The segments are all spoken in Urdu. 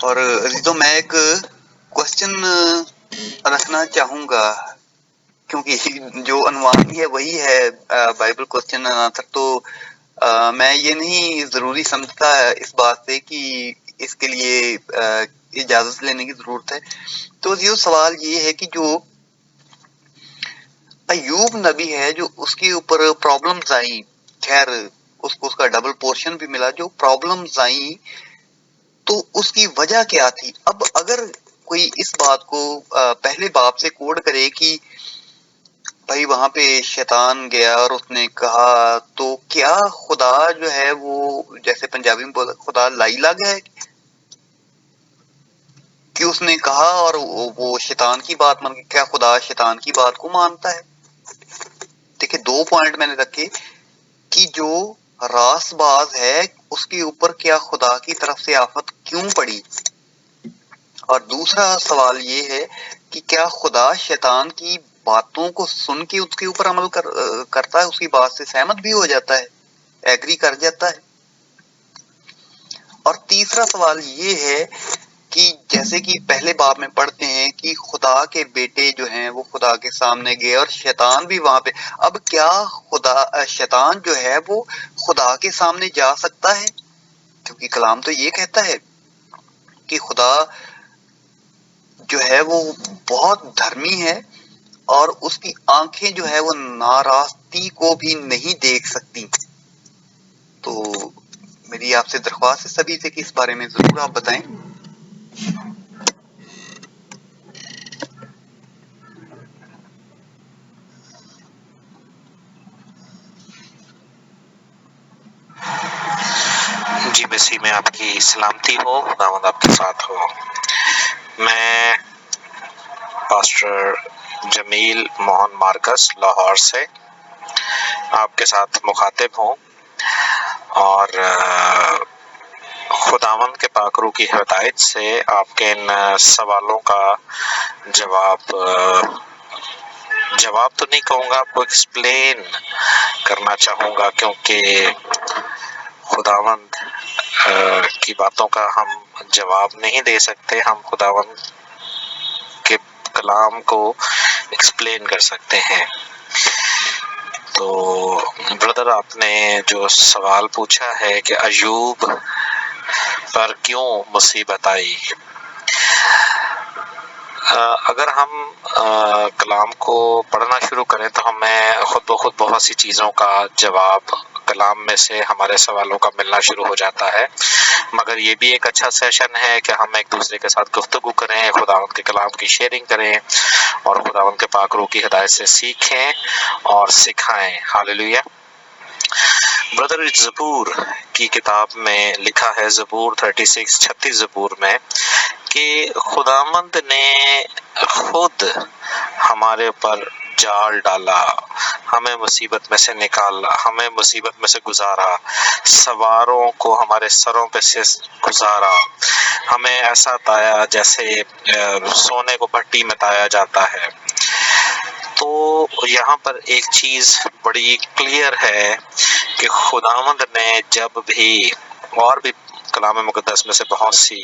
اور عزیزو میں ایک کوشچن رکھنا چاہوں گا، کیونکہ جو عنوان ہے وہی ہے بائبل کوشچن آنسر، تو میں یہ نہیں ضروری سمجھتا اس بات سے کہ اس کے لیے اجازت لینے کی ضرورت ہے۔ تو یہ سوال یہ ہے کہ جو ایوب نبی ہے، جو اس کے اوپر پرابلمز آئیں، خیر اس کو اس کا ڈبل پورشن بھی ملا، جو پرابلمز آئیں تو اس کی وجہ کیا تھی؟ اب اگر کوئی اس بات کو پہلے باب سے کوڈ کرے کہ بھائی وہاں پہ شیطان گیا اور اس نے کہا، تو کیا خدا جو ہے وہ جیسے پنجابی میں بولتا خدا لائی لگ ہے کہ اس نے کہا اور وہ شیطان کی بات مان کے؟ کیا خدا شیطان کی بات کو مانتا ہے؟ دیکھیں 2 پوائنٹ میں نے رکھے کہ جو راس باز ہے اس کے اوپر کیا خدا کی طرف سے آفت کیوں پڑی، اور دوسرا سوال یہ ہے کہ کیا خدا شیطان کی باتوں کو سن کے اس کے اوپر عمل کرتا ہے، اس کی بات سے سہمت بھی ہو جاتا ہے، ایگری کر جاتا ہے؟ اور تیسرا سوال یہ ہے کہ جیسے کہ پہلے باب میں پڑھتے ہیں کہ خدا کے بیٹے جو ہیں وہ خدا کے سامنے گئے اور شیطان بھی وہاں پہ، اب کیا شیطان جو ہے وہ خدا کے سامنے جا سکتا ہے؟ کیونکہ کلام تو یہ کہتا ہے کہ خدا جو ہے وہ بہت دھرمی ہے اور اس کی آنکھیں جو ہے وہ ناراستی کو بھی نہیں دیکھ سکتی۔ تو میری آپ سے درخواست ہے سبھی سے کہ اس بارے میں ضرور آپ بتائیں۔ جی مسیح میں آپ کی سلامتی ہو، خداوند آپ کے ساتھ ہو۔ میں پاسٹر جمیل موہن مارکس لاہور سے آپ کے ساتھ مخاطب ہوں، اور خداوند کے پاک روح کی ہدایت سے آپ کے ان سوالوں کا جواب تو نہیں کہوں گا، آپ کو ایکسپلین کرنا چاہوں گا، کیونکہ خداوند کی باتوں کا ہم جواب نہیں دے سکتے، ہم خداوند کے کلام کو ایکسپلین کر سکتے ہیں۔ تو بردر آپ نے جو سوال پوچھا ہے کہ ایوب پر کیوں مصیبت آئی، اگر ہم کلام کو پڑھنا شروع کریں تو ہمیں خود بخود بہت سی چیزوں کا جواب کلام میں سے ہمارے سوالوں کا ملنا شروع ہو جاتا ہے، مگر یہ بھی ایک اچھا سیشن ہے کہ ہم ایک دوسرے کے ساتھ گفتگو کریں، خداوند کے کلام کی شیئرنگ کریں اور خداوند کے پاک روح کی ہدایت سے سیکھیں اور سکھائیں۔ ہاللیلویا۔ بردر زبور کی کتاب میں لکھا ہے، زبور 36 زبور میں، کہ خداوند نے خود ہمارے اوپر جال ڈالا، ہمیں مصیبت میں سے نکالا، ہمیں مصیبت میں سے گزارا، سواروں کو ہمارے سروں پہ سے گزارا، ہمیں ایسا تایا جیسے سونے کو بھٹی میں تایا جاتا ہے۔ تو یہاں پر ایک چیز بڑی کلیئر ہے کہ خداوند نے جب بھی، اور بھی کلام مقدس میں سے بہت سی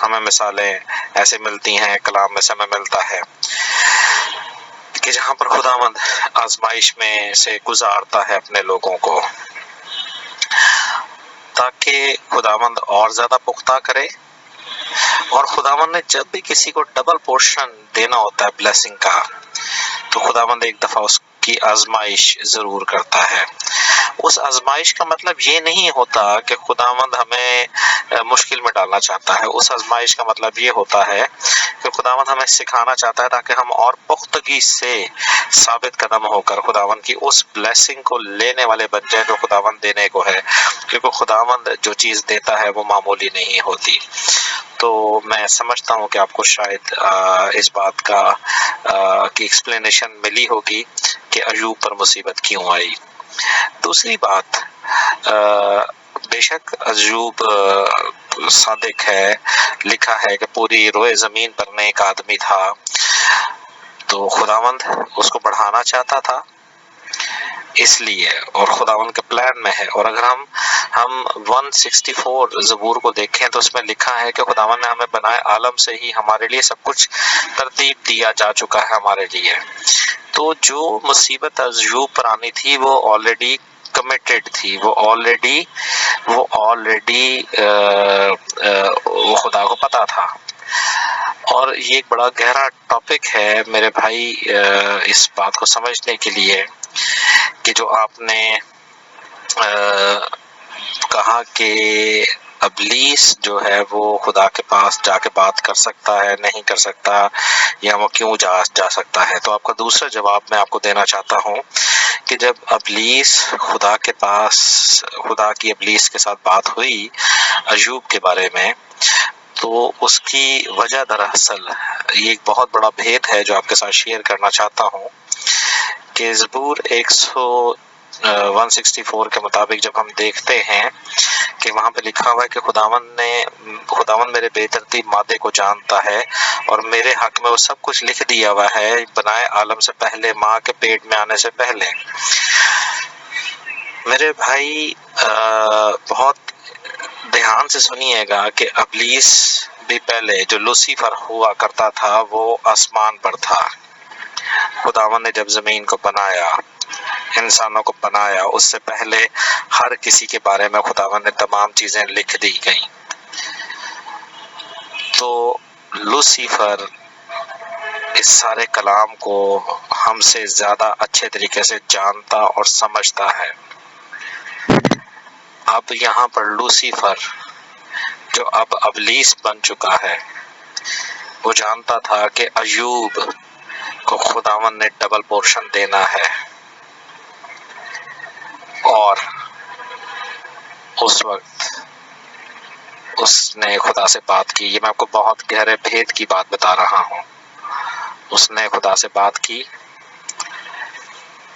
ہمیں مثالیں ایسے ملتی ہیں، کلام میں سے ہمیں ملتا ہے کہ جہاں پر خداوند آزمائش میں سے گزارتا ہے اپنے لوگوں کو، تاکہ خداوند اور زیادہ پختہ کرے۔ اور خداوند نے جب بھی کسی کو ڈبل پورشن دینا ہوتا ہے بلیسنگ کا، تو خداوند ایک دفعہ اس کی آزمائش ضرور کرتا ہے۔ اس آزمائش کا مطلب یہ نہیں ہوتا کہ خداوند ہمیں مشکل میں ڈالنا چاہتا ہے، اس آزمائش کا مطلب یہ ہوتا ہے کہ خداوند ہمیں سکھانا چاہتا ہے تاکہ ہم اور پختگی سے ثابت قدم ہو کر خداوند کی اس بلیسنگ کو لینے والے بن جائیں جو خداوند دینے کو ہے، کیونکہ خداوند جو چیز دیتا ہے وہ معمولی نہیں ہوتی۔ تو میں سمجھتا ہوں کہ آپ کو شاید اس بات کا کی ایکسپلینیشن ملی ہوگی کہ ایوب پر مصیبت کیوں آئی۔ دوسری بات، بے شک ایوب صادق ہے، لکھا ہے کہ پوری روئے زمین پر میں ایک آدمی تھا، تو خداوند اس کو بڑھانا چاہتا تھا، اس لیے، اور خداوند کے پلان میں ہے. اور اگر ہم 164 زبور کو دیکھیں تو اس میں لکھا ہے کہ خداوند نے ہمیں بنائے عالم سے ہی ہمارے لیے سب کچھ ترتیب دیا جا چکا ہے ہمارے لیے. تو جو مصیبت ایوب پر آنی تھی وہ آلریڈی کمیٹڈ تھی، وہ آلریڈی وہ خدا کو پتا تھا. اور یہ ایک بڑا گہرا ٹاپک ہے میرے بھائی اس بات کو سمجھنے کے لیے کہ جو آپ نے کہا کہ ابلیس جو ہے وہ خدا کے پاس جا کے بات کر سکتا ہے، نہیں کر سکتا، یا وہ کیوں جا سکتا ہے. تو آپ کا دوسرا جواب میں آپ کو دینا چاہتا ہوں کہ جب ابلیس خدا کے پاس، خدا کی ابلیس کے ساتھ بات ہوئی ایوب کے بارے میں، تو اس کی وجہ دراصل یہ ایک بہت بڑا بھید ہے جو آپ کے ساتھ شیئر کرنا چاہتا ہوں کہ زبور 164 کے مطابق جب ہم دیکھتے ہیں کہ وہاں پہ لکھا ہوا ہے کہ خداوند میرے بے ترتیب مادے کو جانتا ہے اور میرے حق میں وہ سب کچھ لکھ دیا ہوا ہے بنائے عالم سے پہلے، ماں کے پیٹ میں آنے سے پہلے. میرے بھائی بہت دھیان سے سنیے گا کہ ابلیس بھی پہلے جو لوسیفر ہوا کرتا تھا وہ آسمان پر تھا. خداوند نے جب زمین کو بنایا، انسانوں کو بنایا، اس سے پہلے ہر کسی کے بارے میں خداوند نے تمام چیزیں لکھ دی گئیں. تو لوسیفر اس سارے کلام کو ہم سے زیادہ اچھے طریقے سے جانتا اور سمجھتا ہے. اب یہاں پر لوسیفر جو اب ابلیس بن چکا ہے، وہ جانتا تھا کہ ایوب کو خداوند نے ڈبل پورشن دینا ہے، اور اس وقت اس نے خدا سے بات کی. یہ میں آپ کو بہت گہرے بھید کی بات بتا رہا ہوں. اس نے خدا سے بات کی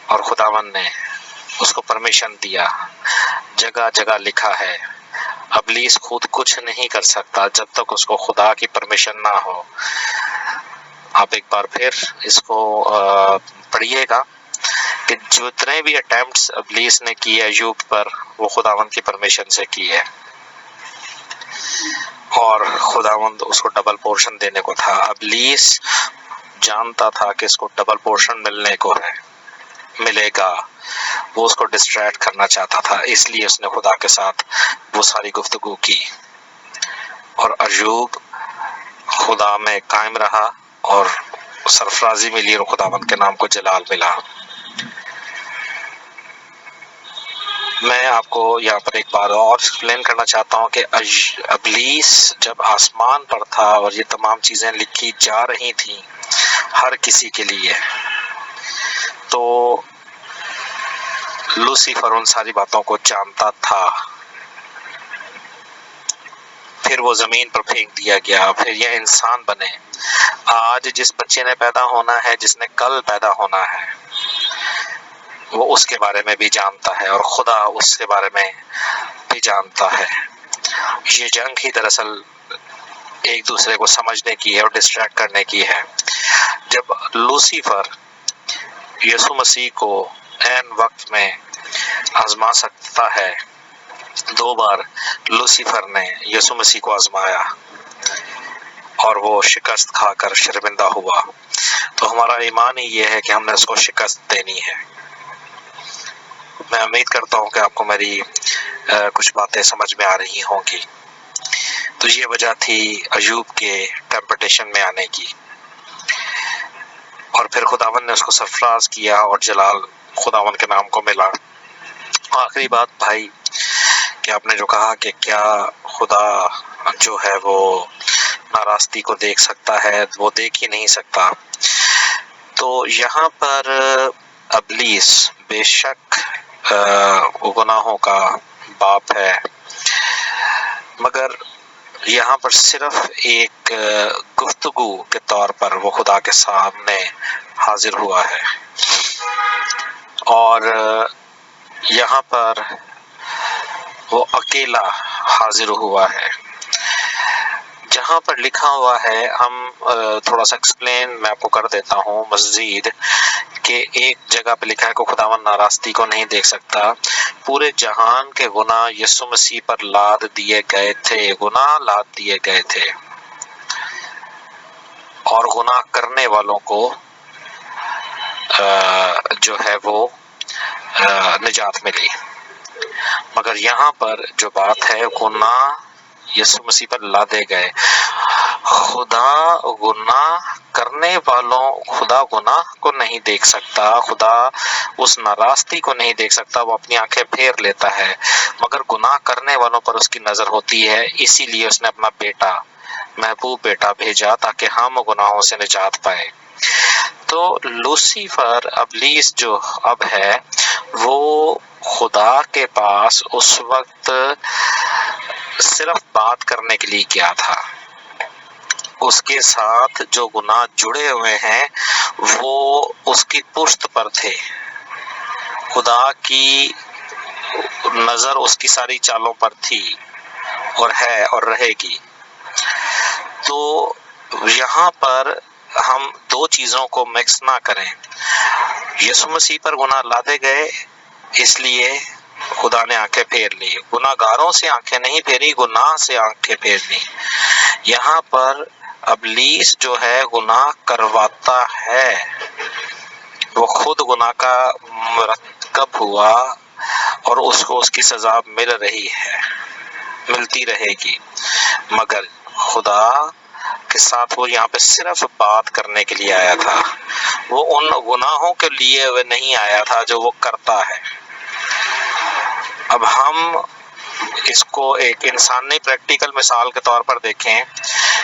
اور خداوند نے اس کو پرمیشن دیا. جگہ جگہ لکھا ہے ابلیس خود کچھ نہیں کر سکتا جب تک اس کو خدا کی پرمیشن نہ ہو. آپ ایک بار پھر اس کو پڑھیے گا کہ جتنے بھی اٹیمپٹس ابلیس نے کیے ایوب پر، وہ خداوند کی پرمیشن سے کیے، اور خداوند اس کو ڈبل پورشن دینے کو تھا. ابلیس جانتا تھا کہ اس کو ڈبل پورشن ملے گا. وہ اس کو ڈسٹریکٹ کرنا چاہتا تھا، اس لیے اس نے خدا کے ساتھ وہ ساری گفتگو کی. اور ایوب خدا میں قائم رہا اور سرفرازی ملی اور خداوند کے نام کو جلال ملا. میں آپ کو یہاں پر ایک بار اور ایکسپلین کرنا چاہتا ہوں کہ ابلیس جب آسمان پر تھا اور یہ تمام چیزیں لکھی جا رہی تھیں ہر کسی کے لیے، تو لوسیفر ان ساری باتوں کو جانتا تھا. پھر وہ زمین پر پھینک دیا گیا، پھر یہ انسان بنے. آج جس بچے نے پیدا ہونا ہے، جس نے کل پیدا ہونا ہے، وہ اس کے بارے میں بھی جانتا ہے اور خدا اس کے بارے میں بھی جانتا ہے. یہ جنگ ہی دراصل ایک دوسرے کو سمجھنے کی ہے اور ڈسٹریکٹ کرنے کی ہے. جب لوسیفر یسوع مسیح کو عین وقت میں آزما سکتا ہے، 2 بار لوسیفر نے یسوع مسیح کو آزمایا اور وہ شکست کھا کر شرمندہ ہوا. تو ہمارا ایمان ہی یہ ہے کہ ہم نے اس کو شکست دینی ہے. میں امید کرتا ہوں کہ آپ کو میری کچھ باتیں سمجھ میں آ رہی ہوں گی. تو یہ وجہ تھی ایوب کے ٹیمپٹیشن میں آنے کی، اور پھر خداوند نے اس کو سرفراز کیا اور جلال خداوند کے نام کو ملا. آخری بات بھائی کہ آپ نے جو کہا کہ کیا خدا جو ہے وہ ناراستی کو دیکھ سکتا ہے، وہ دیکھ ہی نہیں سکتا. تو یہاں پر ابلیس بے شک گناہوں کا باپ ہے، مگر یہاں پر صرف ایک گفتگو کے طور پر وہ خدا کے سامنے حاضر ہوا ہے، اور یہاں پر وہ اکیلا حاضر ہوا ہے. جہاں پر لکھا ہوا ہے، ہم تھوڑا سا ایکسپلین میں آپ کو کر دیتا ہوں مزید، کہ ایک جگہ پہ لکھا ہے کہ خداوند ناراستی کو نہیں دیکھ سکتا، پورے جہان کے گناہ یسوع مسیح پر لاد دیے گئے تھے، گناہ لاد دیے گئے تھے، اور گناہ کرنے والوں کو جو ہے وہ نجات ملی۔ مگر یہاں پر جو بات ہے، گناہ یسوع مسیح پر لادے گئے، خدا گناہ کو نہیں دیکھ سکتا، خدا اس ناراستی کو نہیں دیکھ سکتا، وہ اپنی آنکھیں پھیر لیتا ہے، مگر گناہ کرنے والوں پر اس کی نظر ہوتی ہے، اسی لیے اس نے اپنا بیٹا، محبوب بیٹا بھیجا تاکہ ہم گناہوں سے نجات پائے۔ تو لوسیفر، ابلیس جو اب ہے، وہ خدا کے پاس اس وقت صرف بات کرنے کے لیے کیا تھا، اس کے ساتھ جو گناہ جڑے ہوئے ہیں وہ اس کی پشت پر تھے، خدا کی نظر اس کی ساری چالوں پر تھی اور ہے اور رہے گی۔ تو یہاں پر ہم دو چیزوں کو مکس نہ کریں، یسوع مسیح پر گناہ لادے گئے اس لیے خدا نے آنکھیں پھیر لی، گناہ گاروں سے آنکھیں نہیں پھیری، گناہ سے آنکھیں پھیر لی۔ یہاں پر ابلیس جو ہے گناہ کرواتا ہے، وہ خود گناہ کا مرتکب ہوا اور اس کو اس کی سزا مل رہی ہے، ملتی رہے گی، مگر خدا کے ساتھ وہ یہاں پہ صرف بات کرنے کے لیے آیا تھا، وہ ان گناہوں کے لیے وہ نہیں آیا تھا جو وہ کرتا ہے۔ اب ہم اس کو ایک انسانی پریکٹیکل مثال کے طور پر دیکھیں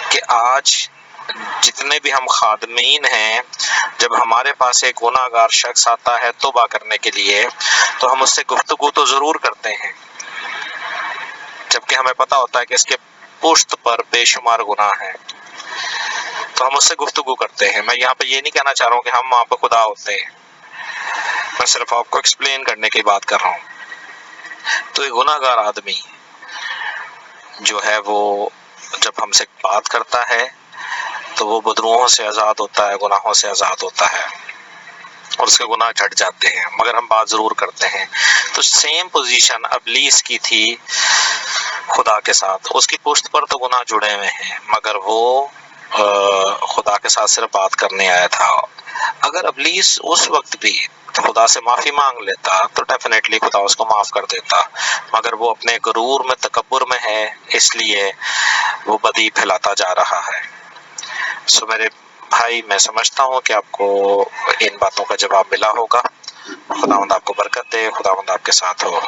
کہ آج جتنے بھی ہم خادمین ہیں، جب ہمارے پاس ایک گناہ گار شخص آتا ہے توبہ کرنے کے لیے تو ہم اس سے گفتگو تو ضرور کرتے ہیں، جبکہ ہمیں پتہ ہوتا ہے کہ اس کے پشت پر بے شمار گناہ ہیں، تو ہم اس سے گفتگو کرتے ہیں۔ میں یہاں پہ یہ نہیں کہنا چاہ رہا ہوں کہ ہم وہاں پہ خدا ہوتے ہیں، میں صرف آپ کو ایکسپلین کرنے کی بات کر رہا ہوں۔ تو ایک گناہ گار آدمی جو ہے وہ جب ہم سے بات کرتا ہے تو وہ بدروہوں سے آزاد ہوتا ہے، گناہوں سے آزاد ہوتا ہے اور اس کے گناہ جھٹ جاتے ہیں، مگر ہم بات ضرور کرتے ہیں۔ تو سیم پوزیشن ابلیس کی تھی خدا کے ساتھ، اس کی پشت پر تو گناہ جڑے ہوئے ہیں مگر وہ خدا کے ساتھ صرف بات کرنے آیا تھا۔ اگر ابلیس اس وقت بھی خدا سے معافی مانگ لیتا تو ڈیفینیٹلی خدا اس کو معاف کر دیتا، مگر وہ اپنے غرور میں، تکبر میں ہے، اس لیے وہ بدی پھیلاتا جا رہا ہے۔ سو میرے بھائی، میں سمجھتا ہوں کہ آپ کو ان باتوں کا جواب ملا ہوگا۔ خداوند آپ کو برکت دے، خداوند آپ کے ساتھ ہو۔